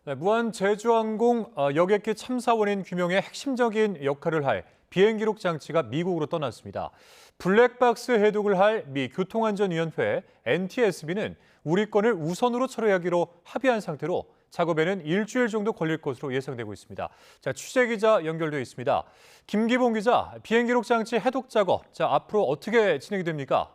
네, 무한 제주항공 여객기 참사 원인 규명에 핵심적인 역할을 할 비행 기록 장치가 미국으로 떠났습니다. 블랙박스 해독을 할 미 교통안전위원회 NTSB는 우리 건을 우선으로 처리하기로 합의한 상태로 작업에는 일주일 정도 걸릴 것으로 예상되고 있습니다. 자, 취재 기자 연결돼 있습니다. 김기봉 기자, 비행 기록 장치 해독 작업, 앞으로 어떻게 진행이 됩니까?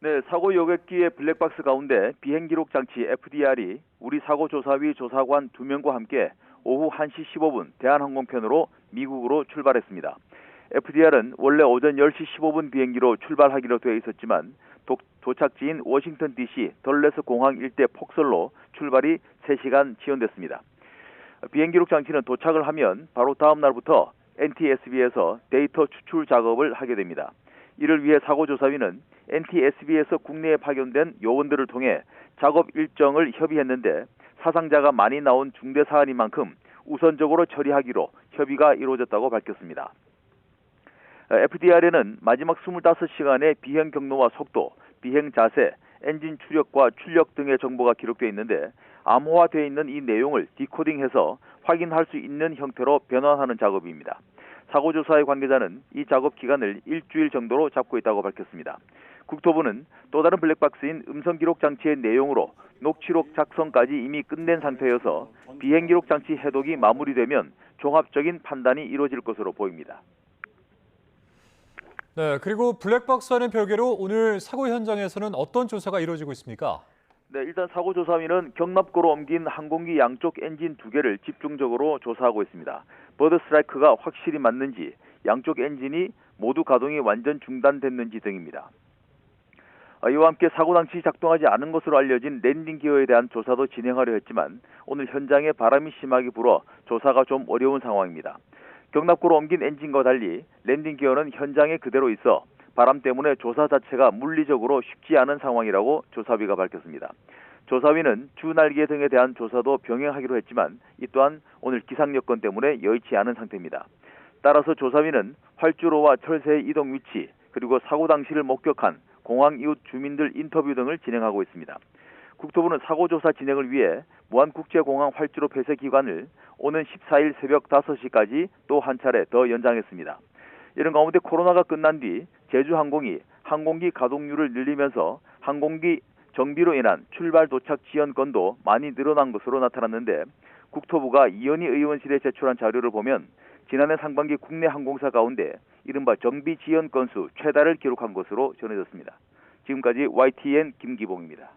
네, 사고 여객기의 블랙박스 가운데 비행 기록 장치 FDR이 우리 사고조사위 조사관 2명과 함께 오후 1시 15분 대한항공편으로 미국으로 출발했습니다. FDR은 원래 오전 10시 15분 비행기로 출발하기로 되어 있었지만 도착지인 워싱턴 DC 덜레스 공항 일대 폭설로 출발이 3시간 지연됐습니다. 비행 기록 장치는 도착을 하면 바로 다음 날부터 NTSB에서 데이터 추출 작업을 하게 됩니다. 이를 위해 사고조사위는 NTSB에서 국내에 파견된 요원들을 통해 작업 일정을 협의했는데 사상자가 많이 나온 중대 사안인 만큼 우선적으로 처리하기로 협의가 이루어졌다고 밝혔습니다. FDR에는 마지막 25시간의 비행 경로와 속도, 비행 자세, 엔진 추력과 출력 등의 정보가 기록되어 있는데 암호화되어 있는 이 내용을 디코딩해서 확인할 수 있는 형태로 변환하는 작업입니다. 사고조사의 관계자는 이 작업 기간을 일주일 정도로 잡고 있다고 밝혔습니다. 국토부는 또 다른 블랙박스인 음성기록 장치의 내용으로 녹취록 작성까지 이미 끝낸 상태여서 비행기록 장치 해독이 마무리되면 종합적인 판단이 이루어질 것으로 보입니다. 네, 그리고 블랙박스와는 별개로 오늘 사고 현장에서는 어떤 조사가 이루어지고 있습니까? 네, 일단 사고조사위는 경납고로 옮긴 항공기 양쪽 엔진 2개를 집중적으로 조사하고 있습니다. 버드 스트라이크가 확실히 맞는지, 양쪽 엔진이 모두 가동이 완전 중단됐는지 등입니다. 이와 함께 사고 당시 작동하지 않은 것으로 알려진 랜딩 기어에 대한 조사도 진행하려 했지만 오늘 현장에 바람이 심하게 불어 조사가 좀 어려운 상황입니다. 경납고로 옮긴 엔진과 달리 랜딩 기어는 현장에 그대로 있어 바람 때문에 조사 자체가 물리적으로 쉽지 않은 상황이라고 조사위가 밝혔습니다. 조사위는 주 날개 등에 대한 조사도 병행하기로 했지만 이 또한 오늘 기상 여건 때문에 여의치 않은 상태입니다. 따라서 조사위는 활주로와 철새의 이동 위치 그리고 사고 당시를 목격한 공항 이웃 주민들 인터뷰 등을 진행하고 있습니다. 국토부는 사고조사 진행을 위해 무안국제공항 활주로 폐쇄 기간을 오는 14일 새벽 5시까지 또 한 차례 더 연장했습니다. 이런 가운데 코로나가 끝난 뒤 제주항공이 항공기 가동률을 늘리면서 항공기 정비로 인한 출발 도착 지연 건도 많이 늘어난 것으로 나타났는데 국토부가 이현희 의원실에 제출한 자료를 보면 지난해 상반기 국내 항공사 가운데 이른바 정비 지연 건수 최다를 기록한 것으로 전해졌습니다. 지금까지 YTN 김기봉입니다.